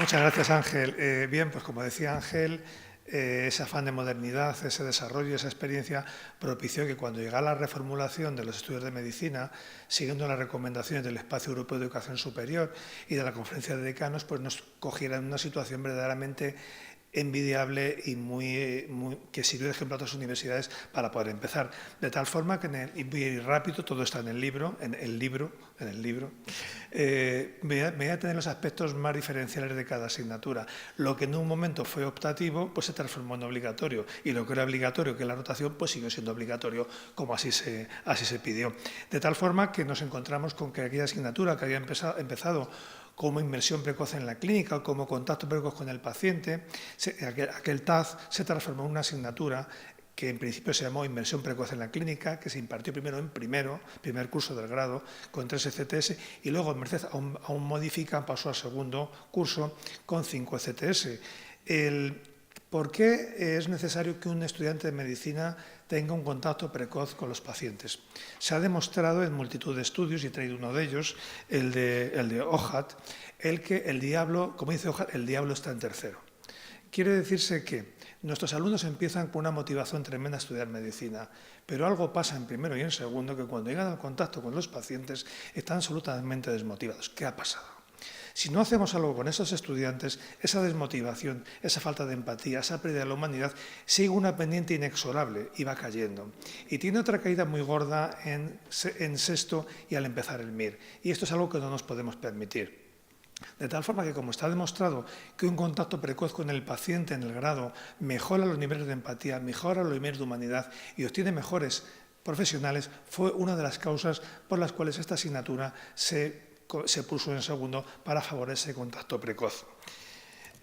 Muchas gracias, Ángel. Bien, pues como decía Ángel, ese afán de modernidad, ese desarrollo, esa experiencia propició que cuando llegara la reformulación de los estudios de medicina, siguiendo las recomendaciones del Espacio Europeo de Educación Superior y de la Conferencia de Decanos, pues nos cogieran en una situación verdaderamente envidiable y que sirvió de ejemplo a otras universidades para poder empezar. De tal forma que, y voy a ir rápido, todo está en el libro, voy a tener los aspectos más diferenciales de cada asignatura. Lo que en un momento fue optativo, pues se transformó en obligatorio, y lo que era obligatorio, que es la rotación, pues siguió siendo obligatorio, como así se pidió. De tal forma que nos encontramos con que aquella asignatura que había empezado como inmersión precoz en la clínica o como contacto precoz con el paciente, aquel TAZ se transformó en una asignatura que en principio se llamó Inmersión Precoz en la Clínica, que se impartió primero en primer curso del grado, con 3 ECTS, y luego, en merced a un modifican, pasó al segundo curso con 5 ECTS. ¿Por qué es necesario que un estudiante de medicina tenga un contacto precoz con los pacientes? Se ha demostrado en multitud de estudios, y he traído uno de ellos, el de Ohat, que el diablo, como dice Ohat, el diablo está en tercero. Quiere decirse que nuestros alumnos empiezan con una motivación tremenda a estudiar medicina, pero algo pasa en primero y en segundo, que cuando llegan al contacto con los pacientes están absolutamente desmotivados. ¿Qué ha pasado? Si no hacemos algo con esos estudiantes, esa desmotivación, esa falta de empatía, esa pérdida de la humanidad, sigue una pendiente inexorable y va cayendo. Y tiene otra caída muy gorda en sexto y al empezar el MIR. Y esto es algo que no nos podemos permitir. De tal forma que, como está demostrado que un contacto precoz con el paciente en el grado mejora los niveles de empatía, mejora los niveles de humanidad y obtiene mejores profesionales, fue una de las causas por las cuales esta asignatura se puso en segundo para favorecer el contacto precoz.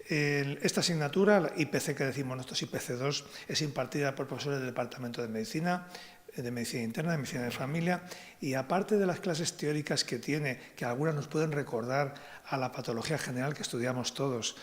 Esta asignatura, la IPC que decimos nosotros, IPC2, es impartida por profesores del Departamento de Medicina Interna, de Medicina de Familia, y aparte de las clases teóricas que tiene, que algunas nos pueden recordar a la patología general que estudiamos todos,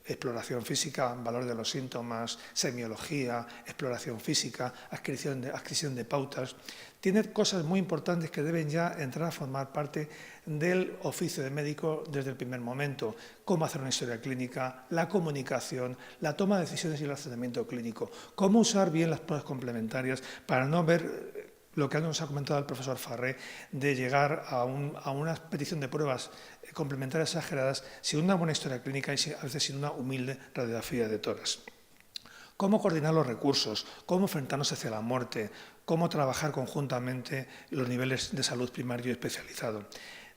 exploración física, valor de los síntomas, semiología, exploración física, adquisición de pautas, tiene cosas muy importantes que deben ya entrar a formar parte del oficio de médico desde el primer momento. Cómo hacer una historia clínica, la comunicación, la toma de decisiones y el razonamiento clínico. Cómo usar bien las pruebas complementarias para no ver lo que nos ha comentado el profesor Farré, de llegar a una petición de pruebas complementarias exageradas sin una buena historia clínica y a veces sin una humilde radiografía de tórax. Cómo coordinar los recursos, cómo enfrentarnos hacia la muerte, cómo trabajar conjuntamente los niveles de salud primario y especializado.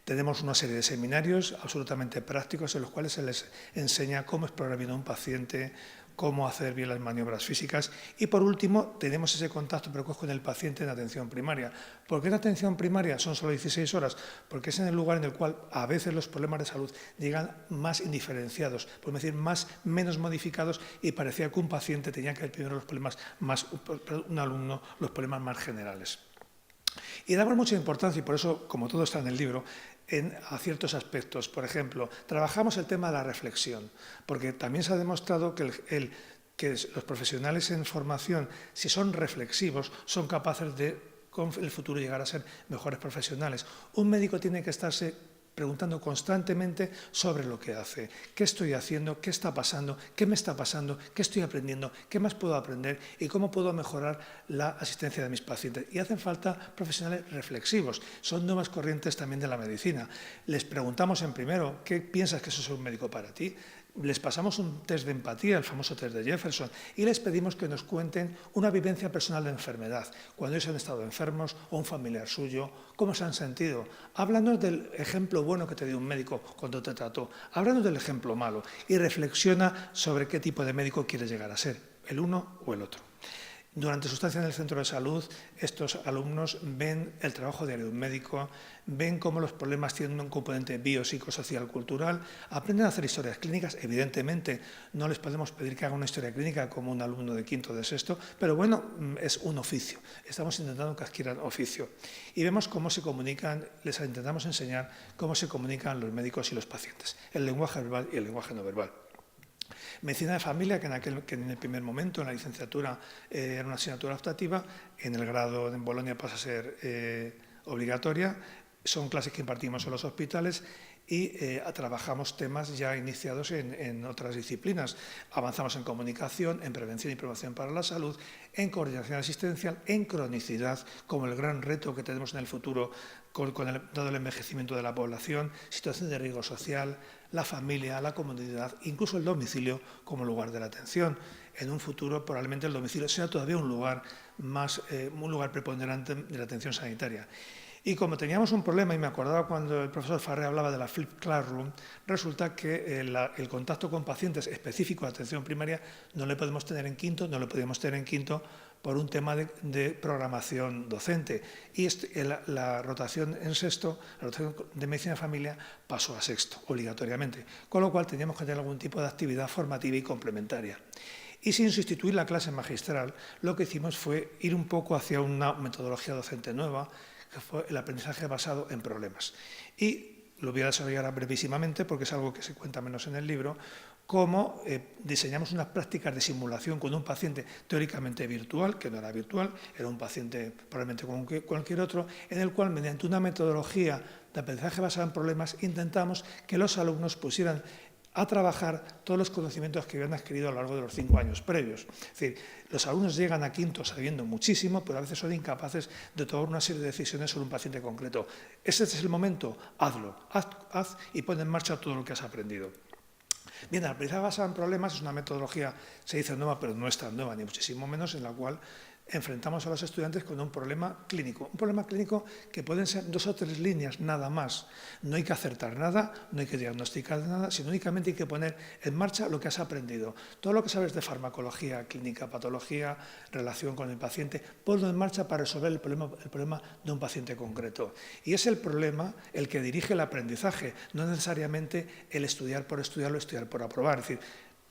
Tenemos una serie de seminarios absolutamente prácticos en los cuales se les enseña cómo explorar bien a un paciente, cómo hacer bien las maniobras físicas y, por último, tenemos ese contacto precoz con el paciente en atención primaria. ¿Por qué en atención primaria son solo 16 horas? Porque es en el lugar en el cual a veces los problemas de salud llegan más indiferenciados, podemos decir menos modificados, y parecía que un paciente tenía que ver primero los problemas un alumno los problemas más generales. Y damos mucha importancia, y por eso, como todo está en el libro, a ciertos aspectos. Por ejemplo, trabajamos el tema de la reflexión, porque también se ha demostrado que los profesionales en formación, si son reflexivos, son capaces de, con el futuro, llegar a ser mejores profesionales. Un médico tiene que estarse preguntando constantemente sobre lo que hace. ¿Qué estoy haciendo? ¿Qué está pasando? ¿Qué me está pasando? ¿Qué estoy aprendiendo? ¿Qué más puedo aprender? ¿Y cómo puedo mejorar la asistencia de mis pacientes? Y hacen falta profesionales reflexivos. Son nuevas corrientes también de la medicina. Les preguntamos en primero, ¿qué piensas que eso es un médico para ti? Les pasamos un test de empatía, el famoso test de Jefferson, y les pedimos que nos cuenten una vivencia personal de enfermedad, cuando ellos han estado enfermos o un familiar suyo, cómo se han sentido. Háblanos del ejemplo bueno que te dio un médico cuando te trató, háblanos del ejemplo malo y reflexiona sobre qué tipo de médico quieres llegar a ser, el uno o el otro. Durante su estancia en el centro de salud, estos alumnos ven el trabajo diario de un médico, ven cómo los problemas tienen un componente biopsicosocial cultural, aprenden a hacer historias clínicas. Evidentemente, no les podemos pedir que hagan una historia clínica como un alumno de quinto o de sexto, pero bueno, es un oficio. Estamos intentando que adquieran oficio. Y vemos cómo se comunican, les intentamos enseñar cómo se comunican los médicos y los pacientes, el lenguaje verbal y el lenguaje no verbal. Medicina de familia, que en el primer momento, en la licenciatura, era una asignatura optativa, en el grado en Bolonia pasa a ser obligatoria. Son clases que impartimos en los hospitales y trabajamos temas ya iniciados en otras disciplinas. Avanzamos en comunicación, en prevención y promoción para la salud, en coordinación asistencial, en cronicidad, como el gran reto que tenemos en el futuro dado el envejecimiento de la población, situación de riesgo social, la familia, la comunidad, incluso el domicilio como lugar de la atención. En un futuro probablemente el domicilio sea todavía un lugar preponderante de la atención sanitaria. Y como teníamos un problema, y me acordaba cuando el profesor Farré hablaba de la Flipped Classroom, resulta que el contacto con pacientes específico de atención primaria no le podemos tener en quinto, no lo podíamos tener en quinto por un tema de programación docente. Y la rotación en sexto, la rotación de medicina de familia, pasó a sexto, obligatoriamente. Con lo cual teníamos que tener algún tipo de actividad formativa y complementaria. Y sin sustituir la clase magistral, lo que hicimos fue ir un poco hacia una metodología docente nueva, que fue el aprendizaje basado en problemas. Y lo voy a desarrollar brevísimamente porque es algo que se cuenta menos en el libro, cómo diseñamos unas prácticas de simulación con un paciente teóricamente virtual, que no era virtual, era un paciente probablemente como cualquier otro, en el cual mediante una metodología de aprendizaje basado en problemas intentamos que los alumnos pusieran a trabajar todos los conocimientos que habían adquirido a lo largo de los 5 años previos. Es decir, los alumnos llegan a quinto sabiendo muchísimo, pero a veces son incapaces de tomar una serie de decisiones sobre un paciente concreto. Ese es el momento, hazlo, haz y pon en marcha todo lo que has aprendido. Bien, el aprendizaje basado en problemas es una metodología, se dice nueva, pero no es tan nueva, ni muchísimo menos, en la cual enfrentamos a los estudiantes con un problema clínico. Un problema clínico que pueden ser 2 o 3 líneas, nada más. No hay que acertar nada, no hay que diagnosticar nada, sino únicamente hay que poner en marcha lo que has aprendido. Todo lo que sabes de farmacología, clínica, patología, relación con el paciente, ponlo en marcha para resolver el problema de un paciente concreto. Y es el problema el que dirige el aprendizaje, no necesariamente el estudiar por estudiarlo, estudiar por aprobar. Es decir,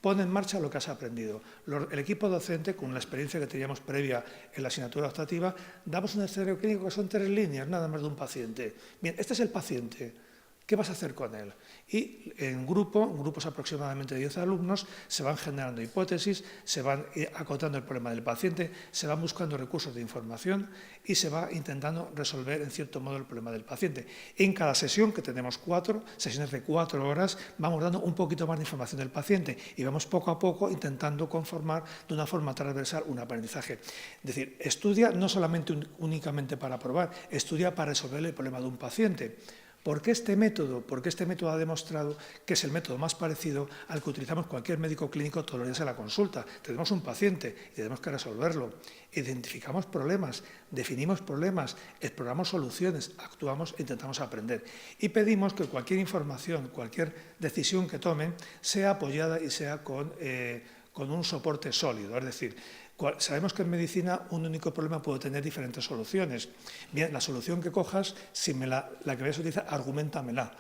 pon en marcha lo que has aprendido. El equipo docente, con la experiencia que teníamos previa en la asignatura optativa, damos un escenario clínico que son 3 líneas, nada más de un paciente. Bien, este es el paciente. ¿Qué vas a hacer con él? Y en grupos aproximadamente de 10 alumnos, se van generando hipótesis, se van acotando el problema del paciente, se van buscando recursos de información y se va intentando resolver en cierto modo el problema del paciente. En cada sesión, que tenemos 4 sesiones de 4 horas, vamos dando un poquito más de información del paciente y vamos poco a poco intentando conformar de una forma transversal un aprendizaje. Es decir, estudia no solamente únicamente para probar, estudia para resolver el problema de un paciente. ¿Por qué este método? Porque este método ha demostrado que es el método más parecido al que utilizamos cualquier médico clínico todos los días en la consulta. Tenemos un paciente y tenemos que resolverlo. Identificamos problemas, definimos problemas, exploramos soluciones, actuamos e intentamos aprender. Y pedimos que cualquier información, cualquier decisión que tomen, sea apoyada y sea con un soporte sólido. Es decir, sabemos que en medicina un único problema puede tener diferentes soluciones. Bien, la solución que cojas, si la que vayas a utilizar, argumentamela.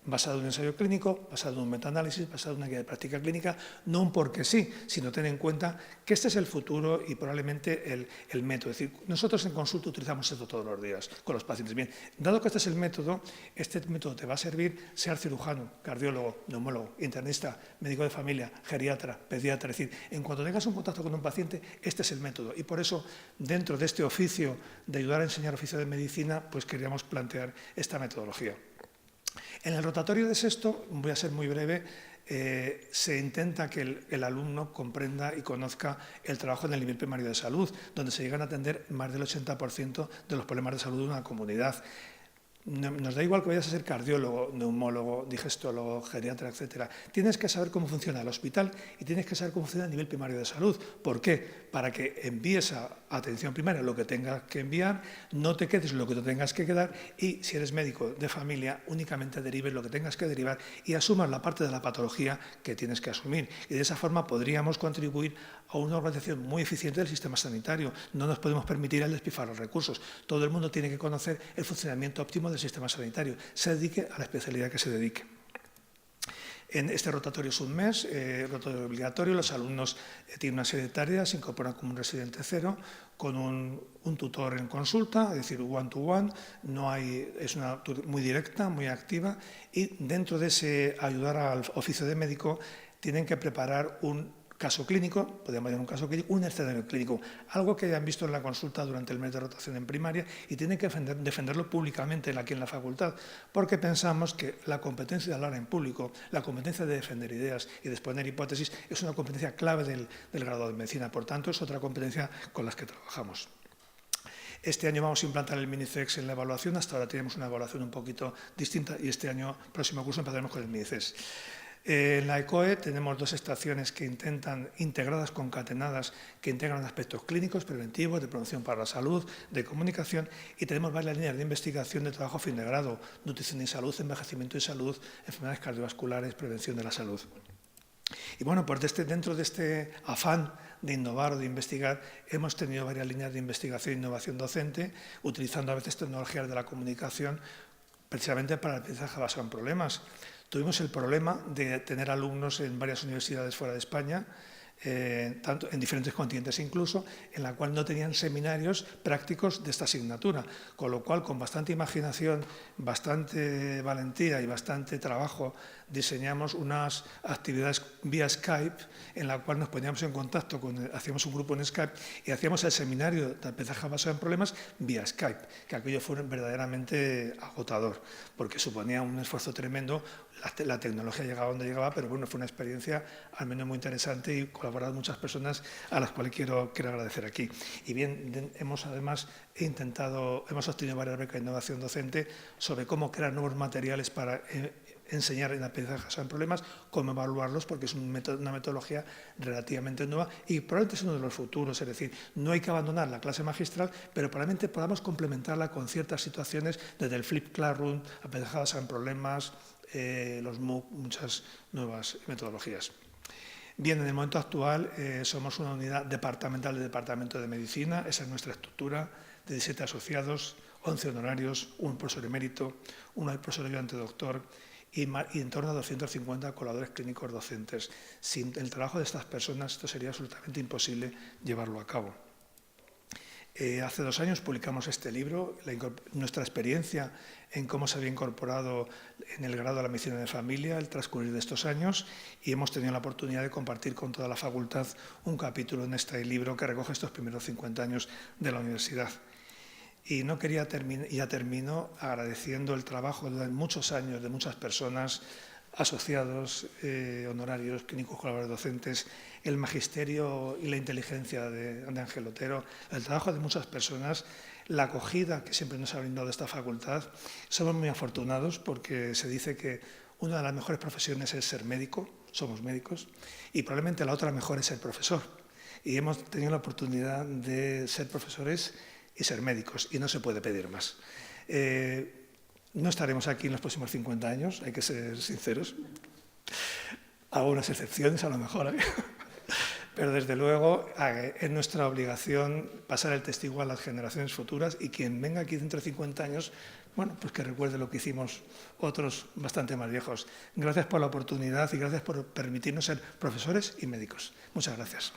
Basado en un ensayo clínico, basado en un metaanálisis, basado en una guía de práctica clínica, no un porque sí, sino ten en cuenta que este es el futuro y probablemente el método. Es decir, nosotros en consulta utilizamos esto todos los días con los pacientes. Bien, dado que este es el método, este método te va a servir, sea cirujano, cardiólogo, neumólogo, internista, médico de familia, geriatra, pediatra. Es decir, en cuanto tengas un contacto con un paciente, este es el método. Y por eso, dentro de este oficio de ayudar a enseñar oficio de medicina, pues queríamos plantear esta metodología. En el rotatorio de sexto, voy a ser muy breve, se intenta que el alumno comprenda y conozca el trabajo en el nivel primario de salud, donde se llegan a atender más del 80% de los problemas de salud de una comunidad. Nos da igual que vayas a ser cardiólogo, neumólogo, digestólogo, geriatra, etc. Tienes que saber cómo funciona el hospital y tienes que saber cómo funciona el nivel primario de salud. ¿Por qué? Para que envíes a atención primaria lo que tengas que enviar, no te quedes lo que te tengas que quedar y, si eres médico de familia, únicamente derives lo que tengas que derivar y asumas la parte de la patología que tienes que asumir. Y de esa forma podríamos contribuir a una organización muy eficiente del sistema sanitario. No nos podemos permitir el despilfarro de recursos. Todo el mundo tiene que conocer el funcionamiento óptimo del sistema sanitario, se dedique a la especialidad que se dedique. En este rotatorio es un mes, rotatorio obligatorio, los alumnos tienen una serie de tareas, se incorporan como un residente cero, con un tutor en consulta, es decir, one-to-one, es una muy directa, muy activa, y dentro de ese ayudar al oficio de médico tienen que preparar un caso clínico, podemos llamar un caso clínico, un escenario clínico, algo que hayan visto en la consulta durante el mes de rotación en primaria y tienen que defenderlo públicamente aquí en la facultad, porque pensamos que la competencia de hablar en público, la competencia de defender ideas y de exponer hipótesis es una competencia clave del grado de medicina, por tanto es otra competencia con las que trabajamos. Este año vamos a implantar el Minicex en la evaluación, hasta ahora tenemos una evaluación un poquito distinta y este año, próximo curso, empezaremos con el Minicex. En la ECOE tenemos 2 estaciones que intentan, integradas, concatenadas, que integran aspectos clínicos, preventivos, de promoción para la salud, de comunicación, y tenemos varias líneas de investigación de trabajo a fin de grado, nutrición y salud, envejecimiento y salud, enfermedades cardiovasculares, prevención de la salud. Y bueno, pues dentro de este afán de innovar o de investigar, hemos tenido varias líneas de investigación e innovación docente, utilizando a veces tecnologías de la comunicación precisamente para el aprendizaje basado en problemas. Tuvimos el problema de tener alumnos en varias universidades fuera de España, tanto en diferentes continentes incluso, en la cual no tenían seminarios prácticos de esta asignatura, con lo cual con bastante imaginación, bastante valentía y bastante trabajo diseñamos unas actividades vía Skype en la cual nos poníamos en contacto, hacíamos un grupo en Skype y hacíamos el seminario de aprendizaje basado en problemas vía Skype, que aquello fue verdaderamente agotador, porque suponía un esfuerzo tremendo, la tecnología llegaba donde llegaba, pero bueno, fue una experiencia al menos muy interesante y colaboraron muchas personas a las cuales quiero agradecer aquí. Y bien, hemos además hemos obtenido varias becas de innovación docente sobre cómo crear nuevos materiales para enseñar en aprendizaje basado en problemas, cómo evaluarlos, porque es una metodología relativamente nueva y probablemente es uno de los futuros, es decir, no hay que abandonar la clase magistral, pero probablemente podamos complementarla con ciertas situaciones desde el Flip Classroom, aprendizaje basado en problemas, los MOOC, muchas nuevas metodologías. Bien, en el momento actual somos una unidad departamental del Departamento de Medicina, esa es nuestra estructura, de 17 asociados, 11 honorarios, un profesor emérito, un profesor ayudante doctor y en torno a 250 colaboradores clínicos docentes. Sin el trabajo de estas personas esto sería absolutamente imposible llevarlo a cabo. Hace 2 años publicamos este libro, nuestra experiencia en cómo se había incorporado en el grado de la medicina de familia el transcurrir de estos años y hemos tenido la oportunidad de compartir con toda la facultad un capítulo en este libro que recoge estos primeros 50 años de la universidad. Y no quería ya termino agradeciendo el trabajo de muchos años de muchas personas, asociados, honorarios, clínicos colaboradores docentes, el magisterio y la inteligencia de Ángel Otero, el trabajo de muchas personas, la acogida que siempre nos ha brindado esta facultad. Somos muy afortunados porque se dice que una de las mejores profesiones es ser médico, somos médicos, y probablemente la otra mejor es ser profesor. Y hemos tenido la oportunidad de ser profesores y ser médicos, y no se puede pedir más. No estaremos aquí en los próximos 50 años, hay que ser sinceros. Hago unas excepciones a lo mejor, pero desde luego es nuestra obligación pasar el testigo a las generaciones futuras y quien venga aquí dentro de 50 años, bueno, pues que recuerde lo que hicimos otros bastante más viejos. Gracias por la oportunidad y gracias por permitirnos ser profesores y médicos. Muchas gracias.